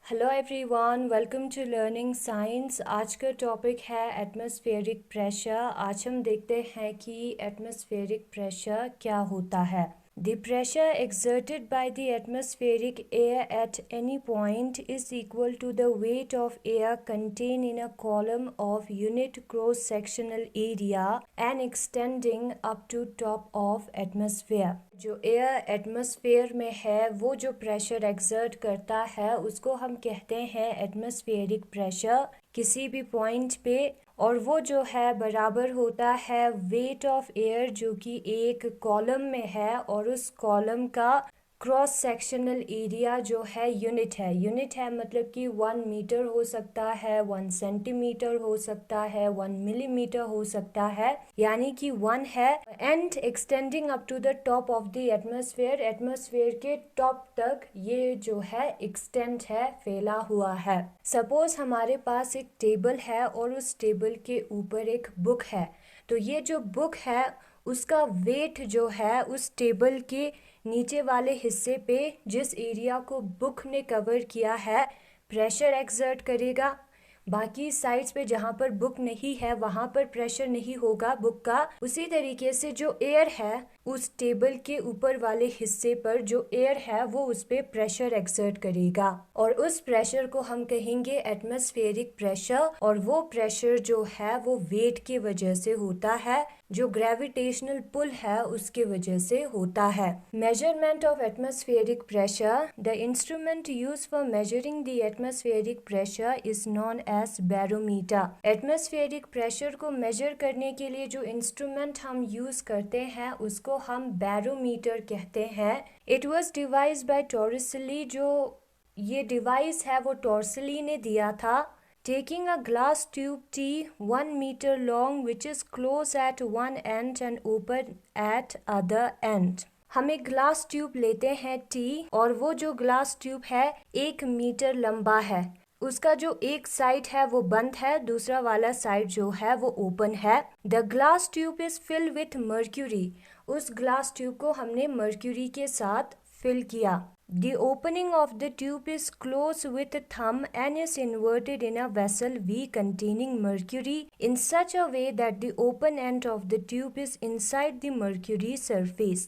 Hello everyone, welcome to learning science. आज का topic है एटमॉस्फेरिक प्रेशर। आज हम देखते हैं कि एटमॉस्फेरिक प्रेशर क्या होता है। The pressure exerted by the atmospheric air at any point is equal to the weight of air contained in a column of unit cross-sectional area and extending up to top of atmosphere। जो air atmosphere में है वो जो pressure exert करता है उसको हम कहते हैं एटमॉस्फेरिक प्रेशर किसी भी पॉइंट पे, और वो जो है बराबर होता है वेट ऑफ एयर जो कि एक कॉलम में है, और उस कॉलम का क्रॉस सेक्शनल एरिया जो है यूनिट है मतलब कि 1 मीटर हो सकता है, 1 सेंटीमीटर हो सकता है, 1 मिलीमीटर हो सकता है, यानी कि 1 है। And extending up to the top of the atmosphere, atmosphere के टॉप तक ये जो है एक्सटेंड है, फैला हुआ है। सपोज हमारे पास एक टेबल है और उस टेबल के ऊपर एक बुक है, तो ये जो बुक है उसका वेट जो है उस टेबल के नीचे वाले हिस्से पे जिस एरिया को बुक ने कवर किया है प्रेशर एक्सर्ट करेगा। बाकी साइड्स पे जहाँ पर बुक नहीं है वहाँ पर प्रेशर नहीं होगा बुक का। उसी तरीके से जो एयर है उस टेबल के ऊपर वाले हिस्से पर जो एयर है वो उस पे प्रेशर एक्सर्ट करेगा, और उस प्रेशर को हम कहेंगे एटमॉस्फेरिक प्रेशर। और वो प्रेशर जो है वो वेट की वजह से होता है, जो ग्रेविटेशनल पुल है उसके वजह से होता है। Measurement of atmospheric pressure, the instrument use for measuring the atmospheric pressure is known as barometer. Atmospheric pressure को मेजर करने के लिए जो इंस्ट्रूमेंट हम यूज करते हैं उसको हम बैरोमीटर कहते हैं। इट वॉज डिवाइस बाय टॉर्रिसेली, जो ये डिवाइस है वो टॉर्रिसेली ने दिया था। Taking a glass tube T 1 meter long which is close at one end and open at other end। हम एक ग्लास ट्यूब लेते हैं T, और वो जो ग्लास ट्यूब है 1 मीटर लंबा है। उसका जो एक साइड है वो बंद है, दूसरा वाला साइड जो है वो ओपन है। The glass tube is filled with mercury, उस ग्लास ट्यूब को हमने मर्क्यूरी के साथ फिल किया। The opening of the tube is closed with a thumb and is inverted in a vessel V containing mercury in such a way that the open end of the tube is inside the mercury surface।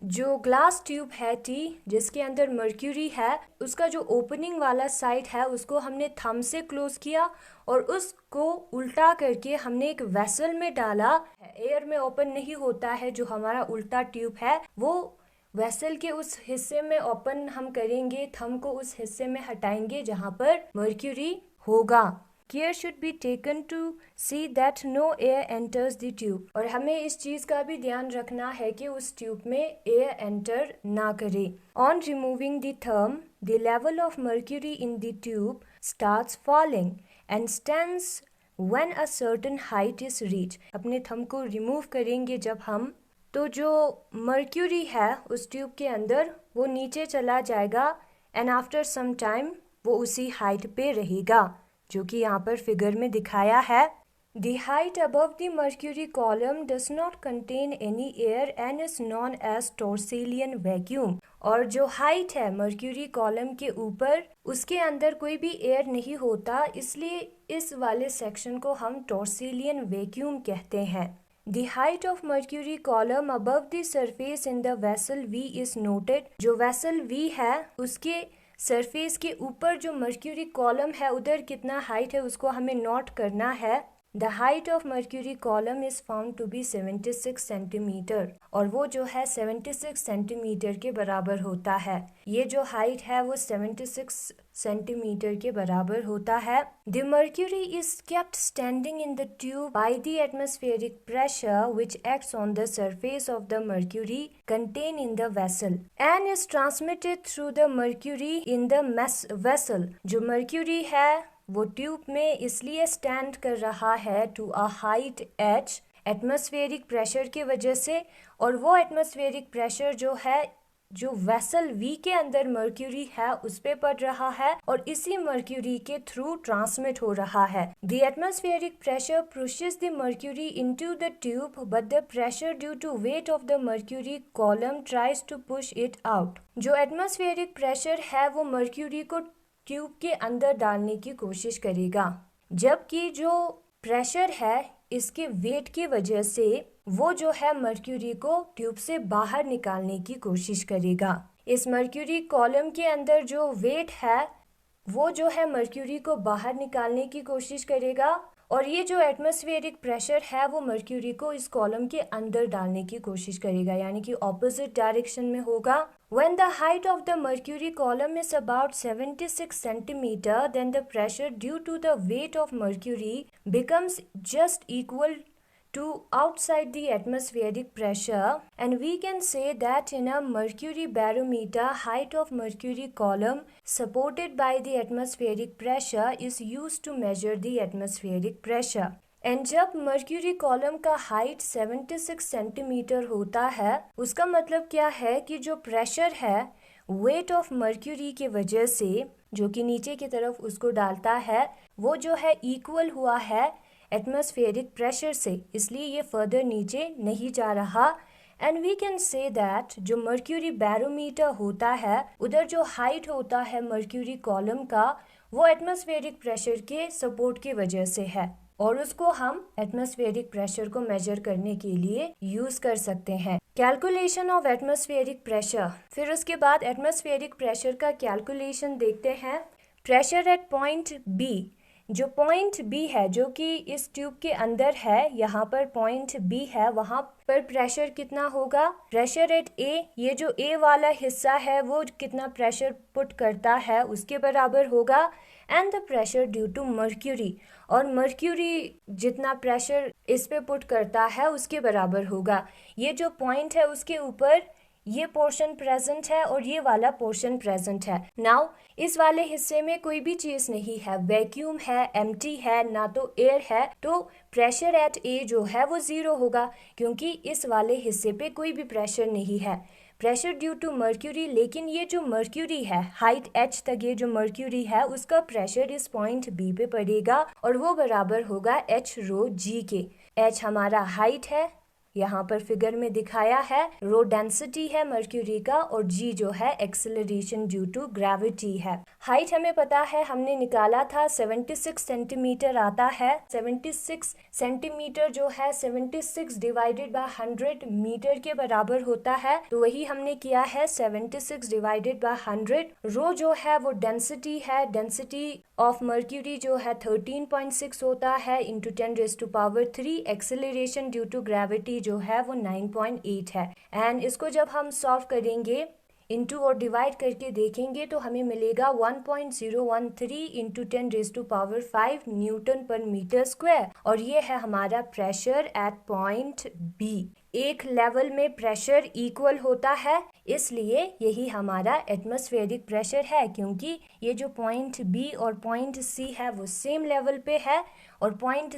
जो glass tube है T जिसके अंदर mercury है, उसका जो opening वाला side है उसको हमने थंब से क्लोज किया और उसको उल्टा करके हमने एक वेसल में डाला। एयर में ओपन नहीं होता है, जो हमारा उल्टा ट्यूब है वो वेसल के उस हिस्से में ओपन हम करेंगे, थंब को उस हिस्से में हटाएंगे जहां पर मर्क्यूरी होगा। Care should be taken to see that no air enters the tube, और हमें इस चीज का भी ध्यान रखना है कि उस ट्यूब में एयर एंटर ना करे। On removing the thumb, the level of mercury in the tube starts falling and stands when a certain height is reach. अपने थंब को रिमूव करेंगे जब हम, तो जो मर्क्यूरी है उस ट्यूब के अंदर वो नीचे चला जाएगा एंड आफ्टर सम टाइम वो उसी हाइट पे रहेगा, जो कि यहाँ पर फिगर में दिखाया है। The height above the mercury column does not contain any air and is known as Torselian vacuum। और जो हाइट है मर्क्यूरी कॉलम के ऊपर उसके अंदर कोई भी एयर नहीं होता, इसलिए इस वाले सेक्शन को हम टॉर्सिलियन वैक्यूम कहते हैं। The height of mercury column above the surface in the vessel V is noted। जो वेसल V है उसके सरफेस के ऊपर जो मर्क्यूरी कॉलम है उधर कितना हाइट है उसको हमें नोट करना है। The height of mercury column is found to be 76 centimetre, और वो जो है 76 सेंटीमीटर के बराबर होता है। ये जो हाइट है वो 76 सेंटीमीटर के बराबर होता है। The mercury is kept standing in the tube by the atmospheric pressure which acts on the surface of the mercury contained in the vessel and is transmitted through the mercury in the vessel। जो mercury है वो tube में इसलिए stand कर रहा है to a height h atmospheric pressure की वजह से, और वो एटमॉस्फेरिक प्रेशर जो है जो वेसल V के अंदर मर्क्यूरी है उस पे पड़ रहा है और इसी मर्क्यूरी के थ्रू ट्रांसमिट हो रहा है। The atmospheric pressure pushes the mercury into the tube but the pressure due to weight of the mercury column tries to push it out. जो एटमॉस्फेरिक प्रेशर है वो मर्क्यूरी को ट्यूब के अंदर डालने की कोशिश करेगा, जबकि जो प्रेशर है इसके वेट की वजह से वो जो है मर्क्यूरी को ट्यूब से बाहर निकालने की कोशिश करेगा। इस मर्क्यूरी कॉलम के अंदर जो वेट है वो जो है मर्क्यूरी को बाहर निकालने की कोशिश करेगा, और ये जो एटमॉस्फेरिक प्रेशर है वो मर्क्यूरी को इस कॉलम के अंदर डालने की कोशिश करेगा, यानी कि ऑपोजिट डायरेक्शन में होगा। When the height of the mercury column is about 76 centimeter, then the pressure due to the weight of mercury becomes just equal to outside the atmospheric pressure, and we can say that in a mercury barometer, height of mercury column supported by the atmospheric pressure is used to measure the atmospheric pressure. And जब mercury column का height 76 centimetre होता है, उसका मतलब क्या है कि जो प्रेशर है वेट ऑफ मर्क्यूरी के वजह से जो कि नीचे की तरफ उसको डालता है, वो जो है इक्वल हुआ है एटमॉस्फेरिक प्रेशर से, इसलिए ये फर्दर नीचे नहीं जा रहा। And we can say that जो मर्क्यूरी बैरोमीटर होता है उधर जो हाइट होता है मर्क्यूरी कॉलम का वो एटमॉस्फेरिक प्रेशर के सपोर्ट की वजह से है, और उसको हम एटमॉस्फेरिक प्रेशर को मेजर करने के लिए यूज कर सकते हैं। कैलकुलेशन ऑफ एटमॉस्फेरिक प्रेशर, फिर उसके बाद एटमॉस्फेरिक प्रेशर का कैलकुलेशन देखते हैं। प्रेशर एट पॉइंट बी, जो पॉइंट बी है जो कि इस ट्यूब के अंदर है, यहाँ पर पॉइंट बी है, वहाँ पर प्रेशर कितना होगा। प्रेशर एट ए, ये जो ए वाला हिस्सा है वो कितना प्रेशर पुट करता है उसके बराबर होगा। And the pressure due to mercury, और मर्क्यूरी जितना प्रेशर इस पे पुट करता है उसके बराबर होगा। ये जो पॉइंट है उसके ऊपर ये पोर्शन प्रेजेंट है और ये वाला पोर्शन प्रेजेंट है। नाउ इस वाले हिस्से में कोई भी चीज नहीं है, वैक्यूम है, एम्प्टी है, ना तो एयर है, तो प्रेशर एट ए जो है वो 0 होगा क्योंकि इस वाले हिस्से पे कोई भी प्रेशर नहीं है। प्रेशर ड्यू टू मर्क्यूरी, लेकिन ये जो मर्क्यूरी है हाइट एच तक ये जो मर्क्यूरी है उसका प्रेशर इस पॉइंट बी पे पड़ेगा और वो बराबर होगा एच रो जी के। एच हमारा हाइट है, यहाँ पर फिगर में दिखाया है, रो डेंसिटी है मर्क्यूरी का, और जी जो है एक्सेलरेशन ड्यू टू ग्रेविटी है। हाइट हमें पता है, हमने निकाला था 76 सेंटीमीटर आता है। 76 सेंटीमीटर जो है 76 डिवाइडेड बाय 100 मीटर के बराबर होता है, तो वही हमने किया है 76 डिवाइडेड बाय 100। रो जो है वो डेंसिटी है, डेंसिटी ऑफ मर्क्यूरी जो है 13.6 होता है into 10⁻³ acceleration due to gravity जो है वो 9.8 है। एंड इसको जब हम सॉल्व करेंगे इंटू और डिवाइड करके देखेंगे तो हमें मिलेगा 1.013 इंटू 10⁻⁵ न्यूटन पर मीटर स्क्वायर, और ये है हमारा प्रेशर एट पॉइंट बी। एक लेवल में प्रेशर इक्वल होता है, इसलिए यही हमारा एटमॉस्फेरिक प्रेशर है, क्योंकि ये जो पॉइंट बी और पॉइंट सी है वो सेम लेवल पे है, और पॉइंट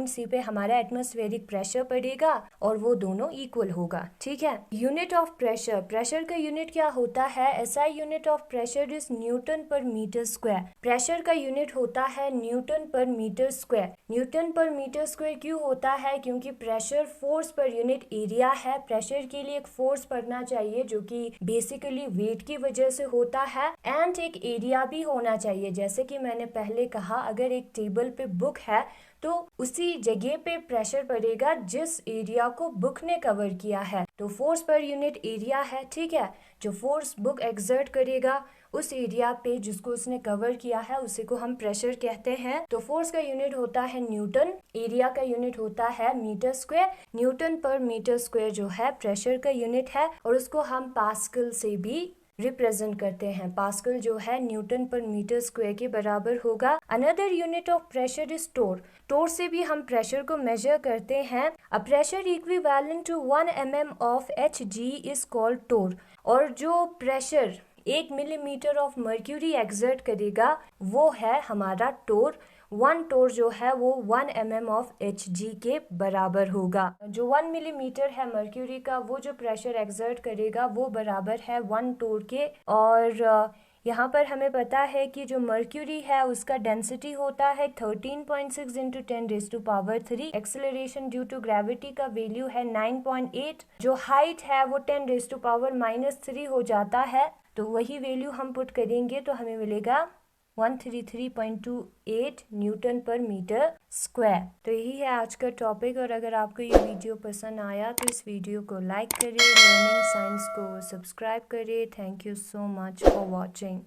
सी पे हमारा एटमॉस्फेरिक प्रेशर पड़ेगा और वो दोनों इक्वल होगा। ठीक है। यूनिट ऑफ प्रेशर, प्रेशर का यूनिट क्या होता है। SI unit of pressure is Newton पर मीटर स्क्वायर। प्रेशर का यूनिट होता है न्यूटन पर मीटर स्क्वायर। न्यूटन पर मीटर स्क्वायर क्यों होता है, क्योंकि pressure force per unit area है। प्रेशर के लिए एक फोर्स पड़ना चाहिए जो कि बेसिकली वेट की वजह से होता है, एंड एक एरिया भी होना चाहिए। जैसे कि मैंने पहले कहा, अगर एक टेबल पे बुक है तो उसी जगह पे प्रेशर पड़ेगा जिस एरिया को बुक ने कवर किया है, तो फोर्स पर यूनिट एरिया है। ठीक है। जो फोर्स बुक एक्सर्ट करेगा उस एरिया पे जिसको उसने कवर किया है उसी को हम प्रेशर कहते हैं। तो फोर्स का यूनिट होता है न्यूटन, एरिया का यूनिट होता है मीटर स्क्वायर। न्यूटन पर मीटर स्क्वायर जो है प्रेशर का यूनिट है, और उसको हम पास्कल से भी रिप्रेजेंट करते हैं। पास्कल जो है न्यूटन पर मीटर स्क्वायर के बराबर होगा। Another unit of pressure is torr. Torr से भी हम प्रेशर को मेजर करते हैं। A pressure equivalent to 1 mm of Hg is called torr. और जो pressure 1 millimetre of mercury exert करेगा वो है हमारा टोर। 1 टोर जो है वो 1 mm ऑफ Hg के बराबर होगा। जो 1 मिलीमीटर है मर्क्यूरी का, वो जो प्रेशर एक्सर्ट करेगा वो बराबर है 1 टोर के। और यहाँ पर हमें पता है कि जो मर्क्यूरी है उसका डेंसिटी होता है 13.6 into 10⁻³ acceleration due to gravity का वैल्यू है 9.8। जो हाइट है वो 10⁻³ हो जाता है। तो वही वैल्यू हम पुट करेंगे तो हमें मिलेगा 133.28 न्यूटन पर मीटर स्क्वायर। तो यही है आज का टॉपिक। और अगर आपको ये वीडियो पसंद आया तो इस वीडियो को लाइक करें, लर्निंग साइंस को सब्सक्राइब करें। Thank you so much for watching.